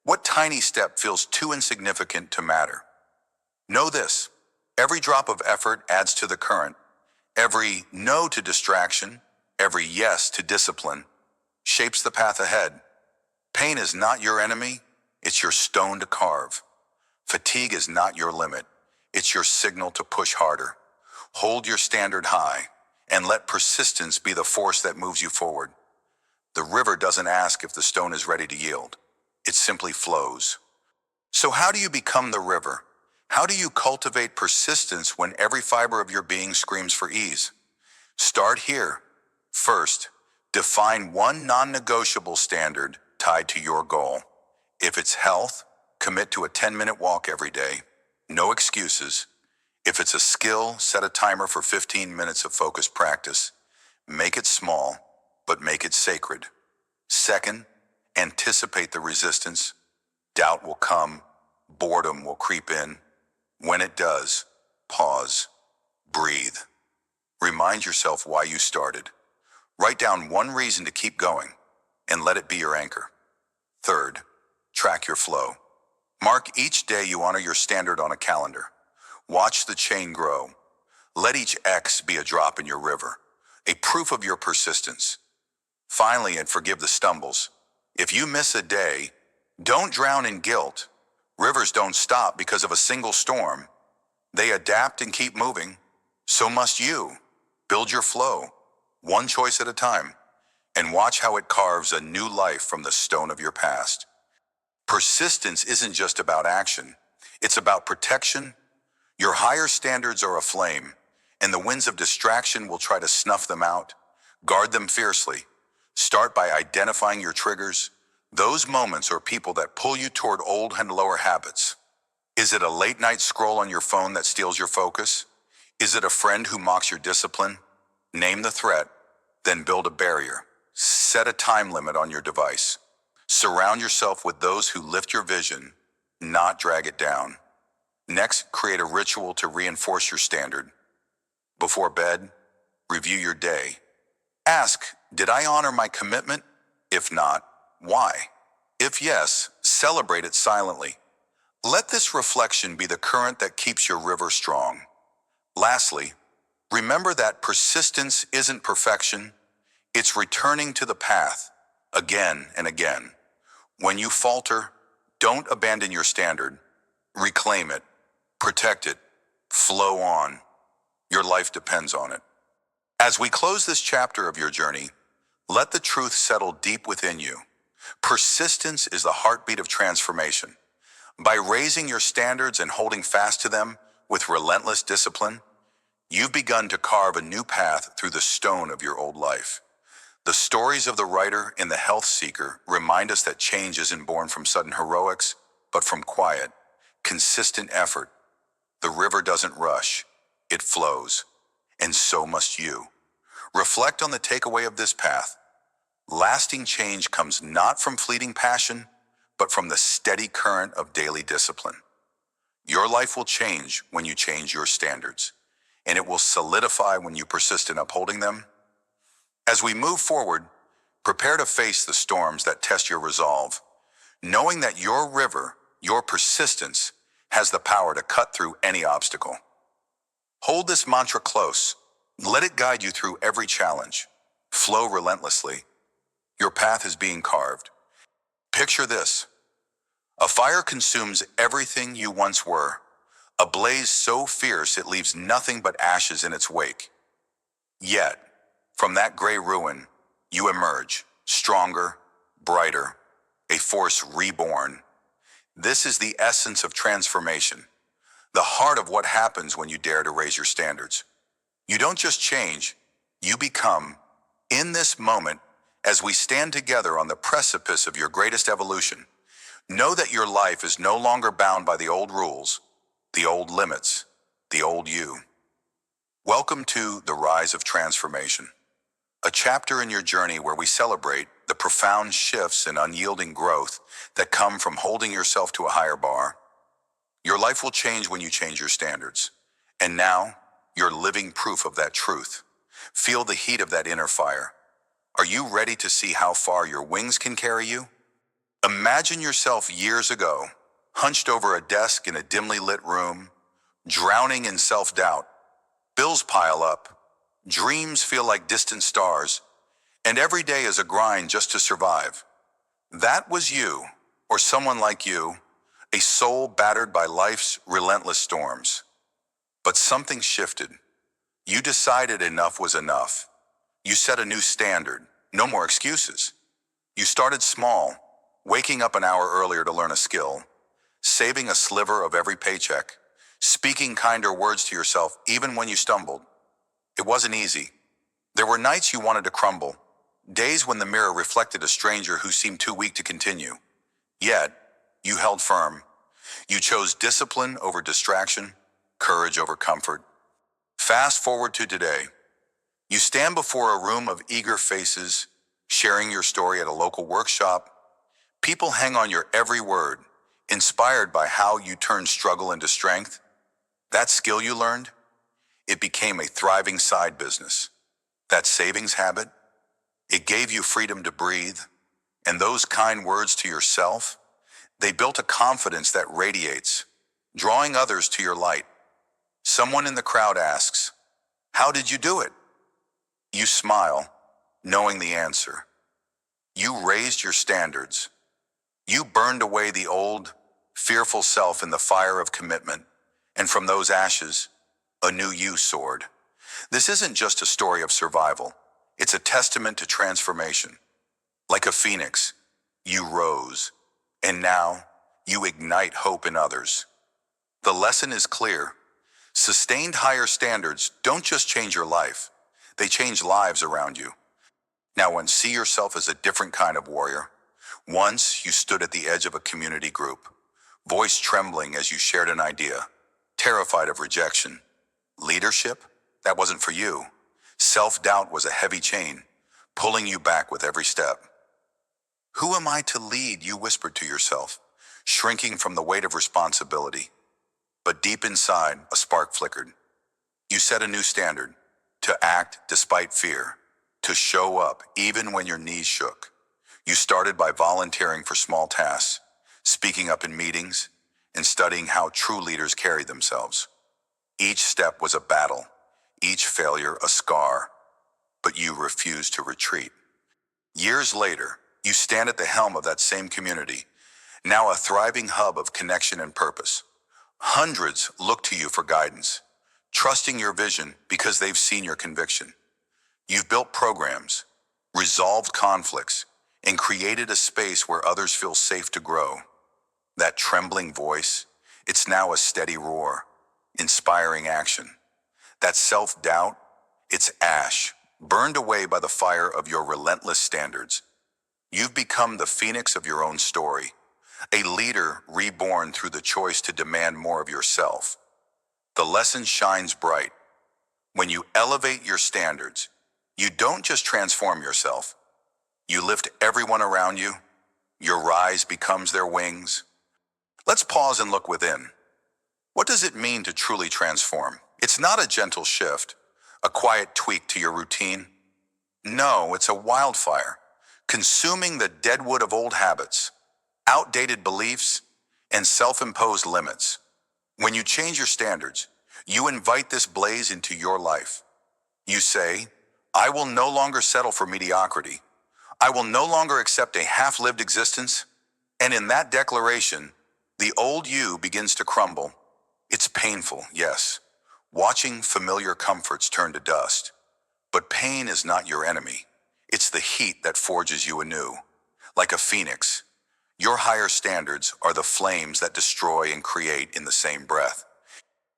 What tiny step feels too insignificant to matter? Know this, every drop of effort adds to the current. Every no to distraction, every yes to discipline, shapes the path ahead. Pain is not your enemy, it's your stone to carve. Fatigue is not your limit, it's your signal to push harder. Hold your standard high, and let persistence be the force that moves you forward. The river doesn't ask if the stone is ready to yield. It simply flows. So how do you become the river? How do you cultivate persistence when every fiber of your being screams for ease? Start here. First, define one non-negotiable standard tied to your goal. If it's health, commit to a 10-minute walk every day. No excuses. If it's a skill, set a timer for 15 minutes of focused practice. Make it small, but make it sacred. Second, anticipate the resistance. Doubt will come. Boredom will creep in. When it does, pause. Breathe. Remind yourself why you started. Write down one reason to keep going, and let it be your anchor. Third, track your flow. Mark each day you honor your standard on a calendar. Watch the chain grow. Let each X be a drop in your river, a proof of your persistence. Finally, and forgive the stumbles. If you miss a day, don't drown in guilt. Rivers don't stop because of a single storm. They adapt and keep moving. So must you. Build your flow, one choice at a time, and watch how it carves a new life from the stone of your past. Persistence isn't just about action. It's about protection. Your higher standards are aflame, and the winds of distraction will try to snuff them out. Guard them fiercely. Start by identifying your triggers, those moments or people that pull you toward old and lower habits. Is it a late-night scroll on your phone that steals your focus? Is it a friend who mocks your discipline? Name the threat, then build a barrier. Set a time limit on your device. Surround yourself with those who lift your vision, not drag it down. Next, create a ritual to reinforce your standard. Before bed, review your day. Ask, did I honor my commitment? If not, why? If yes, celebrate it silently. Let this reflection be the current that keeps your river strong. Lastly, remember that persistence isn't perfection, it's returning to the path again and again. When you falter, don't abandon your standard. Reclaim it, protect it, flow on. Your life depends on it. As we close this chapter of your journey, let the truth settle deep within you. Persistence is the heartbeat of transformation. By raising your standards and holding fast to them with relentless discipline, you've begun to carve a new path through the stone of your old life. The stories of the writer and the health seeker remind us that change isn't born from sudden heroics, but from quiet, consistent effort. The river doesn't rush, it flows, and so must you. Reflect on the takeaway of this path. Lasting change comes not from fleeting passion, but from the steady current of daily discipline. Your life will change when you change your standards, and it will solidify when you persist in upholding them. As we move forward, prepare to face the storms that test your resolve, knowing that your river, your persistence, has the power to cut through any obstacle. Hold this mantra close. Let it guide you through every challenge. Flow relentlessly. Your path is being carved. Picture this. A fire consumes everything you once were, a blaze so fierce it leaves nothing but ashes in its wake. Yet, from that gray ruin, you emerge, stronger, brighter, a force reborn. This is the essence of transformation, the heart of what happens when you dare to raise your standards. You don't just change, you become. In this moment, as we stand together on the precipice of your greatest evolution, know that your life is no longer bound by the old rules, the old limits, the old you. Welcome to The Rise of Transformation, a chapter in your journey where we celebrate the profound shifts and unyielding growth that come from holding yourself to a higher bar. Your life will change when you change your standards. And now, you're living proof of that truth. Feel the heat of that inner fire. Are you ready to see how far your wings can carry you? Imagine yourself years ago, hunched over a desk in a dimly lit room, drowning in self-doubt. Bills pile up, dreams feel like distant stars, and every day is a grind just to survive. That was you, or someone like you, a soul battered by life's relentless storms. But something shifted. You decided enough was enough. You set a new standard, no more excuses. You started small, waking up an hour earlier to learn a skill, saving a sliver of every paycheck, speaking kinder words to yourself even when you stumbled. It wasn't easy. There were nights you wanted to crumble, days when the mirror reflected a stranger who seemed too weak to continue. Yet, you held firm. You chose discipline over distraction, courage over comfort. Fast forward to today. You stand before a room of eager faces, sharing your story at a local workshop. People hang on your every word, inspired by how you turned struggle into strength. That skill you learned, it became a thriving side business. That savings habit, it gave you freedom to breathe. And those kind words to yourself, they built a confidence that radiates, drawing others to your light. Someone in the crowd asks, "How did you do it?" You smile, knowing the answer. You raised your standards. You burned away the old, fearful self in the fire of commitment, and from those ashes, a new you soared. This isn't just a story of survival. It's a testament to transformation. Like a phoenix, you rose, and now you ignite hope in others. The lesson is clear. Sustained higher standards don't just change your life, they change lives around you. Now, see yourself as a different kind of warrior. Once you stood at the edge of a community group, voice trembling as you shared an idea, terrified of rejection. Leadership? That wasn't for you. Self-doubt was a heavy chain, pulling you back with every step. Who am I to lead? You whispered to yourself, shrinking from the weight of responsibility. But deep inside, a spark flickered. You set a new standard, to act despite fear, to show up even when your knees shook. You started by volunteering for small tasks, speaking up in meetings, and studying how true leaders carry themselves. Each step was a battle, each failure a scar, but you refused to retreat. Years later, you stand at the helm of that same community, now a thriving hub of connection and purpose. Hundreds look to you for guidance, trusting your vision because they've seen your conviction. You've built programs, resolved conflicts, and created a space where others feel safe to grow. That trembling voice, it's now a steady roar, inspiring action. That self-doubt, it's ash, burned away by the fire of your relentless standards. You've become the phoenix of your own story, a leader reborn through the choice to demand more of yourself. The lesson shines bright. When you elevate your standards, you don't just transform yourself. You lift everyone around you. Your rise becomes their wings. Let's pause and look within. What does it mean to truly transform? It's not a gentle shift, a quiet tweak to your routine. No, it's a wildfire, consuming the deadwood of old habits, outdated beliefs, and self-imposed limits. When you change your standards, you invite this blaze into your life. You say, I will no longer settle for mediocrity. I will no longer accept a half-lived existence. And in that declaration, the old you begins to crumble. It's painful, yes, watching familiar comforts turn to dust. But pain is not your enemy. It's the heat that forges you anew. Like a phoenix, your higher standards are the flames that destroy and create in the same breath.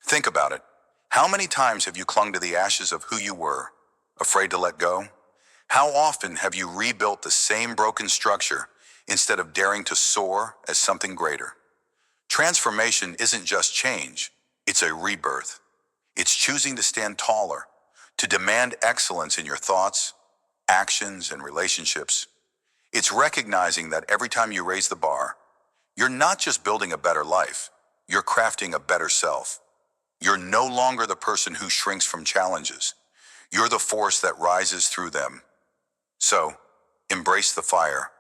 Think about it. How many times have you clung to the ashes of who you were, afraid to let go? How often have you rebuilt the same broken structure instead of daring to soar as something greater? Transformation isn't just change, it's a rebirth. It's choosing to stand taller, to demand excellence in your thoughts, actions, and relationships. It's recognizing that every time you raise the bar, you're not just building a better life, you're crafting a better self. You're no longer the person who shrinks from challenges. You're the force that rises through them. So, embrace the fire.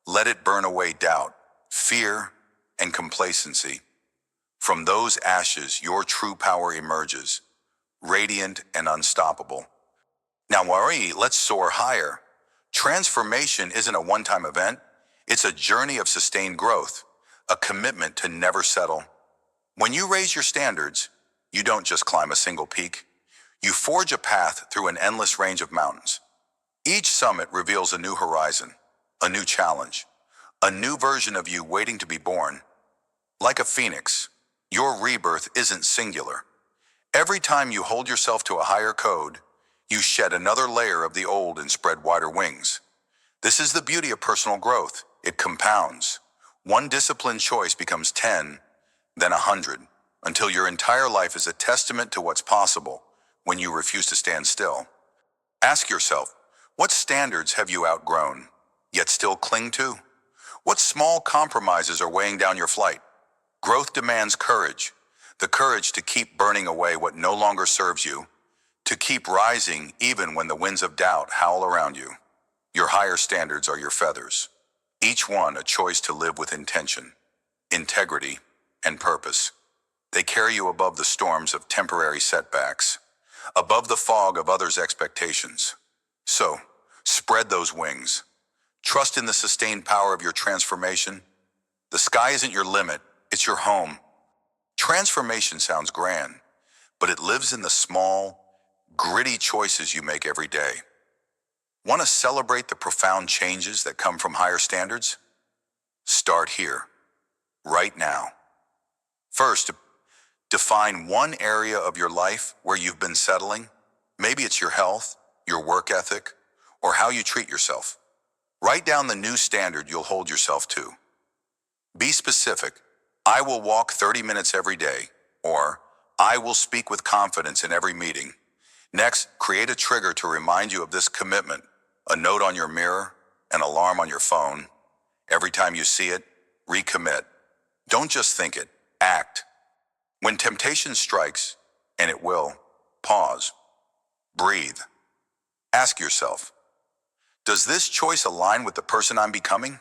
Let it burn away doubt, fear, and complacency. From those ashes, your true power emerges, radiant and unstoppable. Now, Marie, let's soar higher. Transformation isn't a one-time event. It's a journey of sustained growth, a commitment to never settle. When you raise your standards, you don't just climb a single peak. You forge a path through an endless range of mountains. Each summit reveals a new horizon, a new challenge, a new version of you waiting to be born. Like a phoenix, your rebirth isn't singular. Every time you hold yourself to a higher code, you shed another layer of the old and spread wider wings. This is the beauty of personal growth. It compounds. One disciplined choice becomes 10, then 100, until your entire life is a testament to what's possible when you refuse to stand still. Ask yourself, what standards have you outgrown, yet still cling to? What small compromises are weighing down your flight? Growth demands courage, the courage to keep burning away what no longer serves you, to keep rising even when the winds of doubt howl around you. Your higher standards are your feathers, each one a choice to live with intention, integrity, and purpose. They carry you above the storms of temporary setbacks, above the fog of others' expectations. So, spread those wings. Trust in the sustained power of your transformation. The sky isn't your limit, it's your home. Transformation sounds grand, but it lives in the small, gritty choices you make every day. Want to celebrate the profound changes that come from higher standards? Start here, right now. First, define one area of your life where you've been settling. Maybe it's your health, your work ethic, or how you treat yourself. Write down the new standard you'll hold yourself to. Be specific. I will walk 30 minutes every day, or I will speak with confidence in every meeting. Next, create a trigger to remind you of this commitment, a note on your mirror, an alarm on your phone. Every time you see it, recommit. Don't just think it, act. When temptation strikes, and it will, pause. Breathe. Ask yourself, does this choice align with the person I'm becoming?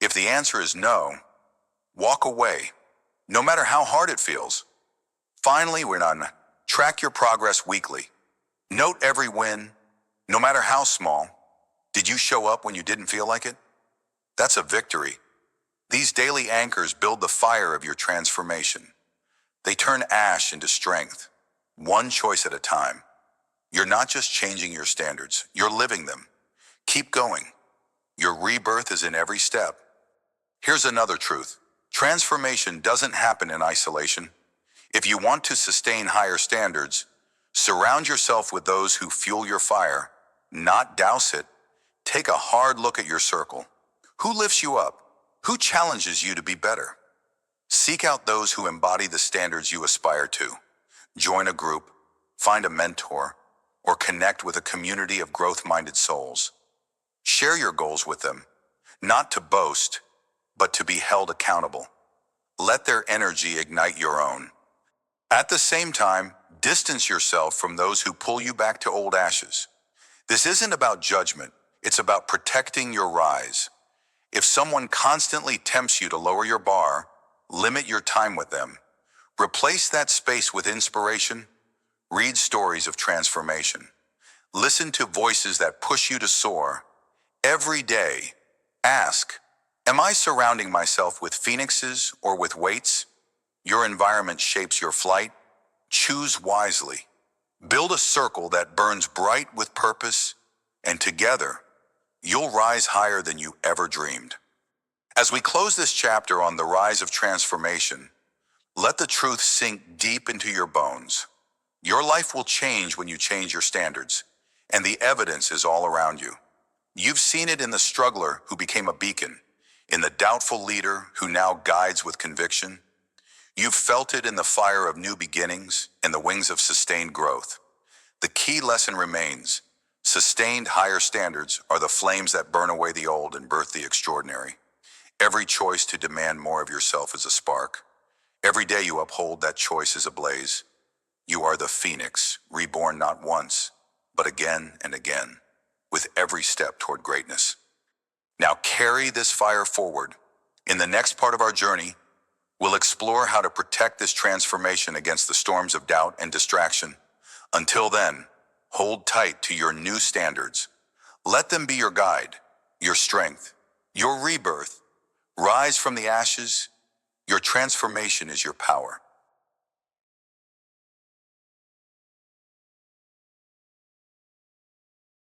If the answer is no, walk away. no matter how hard it feels. Finally, we're on track your progress weekly. Note every win, no matter how small. Did you show up when you didn't feel like it? That's a victory. These daily anchors build the fire of your transformation. They turn ash into strength, one choice at a time. You're not just changing your standards, you're living them. Keep going. Your rebirth is in every step. Here's another truth. Transformation doesn't happen in isolation. If you want to sustain higher standards, surround yourself with those who fuel your fire, not douse it. Take a hard look at your circle. Who lifts you up? Who challenges you to be better? Seek out those who embody the standards you aspire to. Join a group, find a mentor, or connect with a community of growth-minded souls. Share your goals with them, not to boast, but to be held accountable. Let their energy ignite your own. At the same time, distance yourself from those who pull you back to old ashes. This isn't about judgment, it's about protecting your rise. If someone constantly tempts you to lower your bar, limit your time with them. Replace that space with inspiration. Read stories of transformation. Listen to voices that push you to soar. Every day, ask, am I surrounding myself with phoenixes or with weights? Your environment shapes your flight. Choose wisely. Build a circle that burns bright with purpose, and together, you'll rise higher than you ever dreamed. As we close this chapter on the rise of transformation, let the truth sink deep into your bones. Your life will change when you change your standards, and the evidence is all around you. You've seen it in the struggler who became a beacon, in the doubtful leader who now guides with conviction. You've felt it in the fire of new beginnings and the wings of sustained growth. The key lesson remains: sustained higher standards are the flames that burn away the old and birth the extraordinary. Every choice to demand more of yourself is a spark. Every day you uphold that choice is a blaze. You are the phoenix, reborn not once, but again and again, with every step toward greatness. Now carry this fire forward. In the next part of our journey, we'll explore how to protect this transformation against the storms of doubt and distraction. Until then, hold tight to your new standards. Let them be your guide, your strength, your rebirth. Rise from the ashes. Your transformation is your power.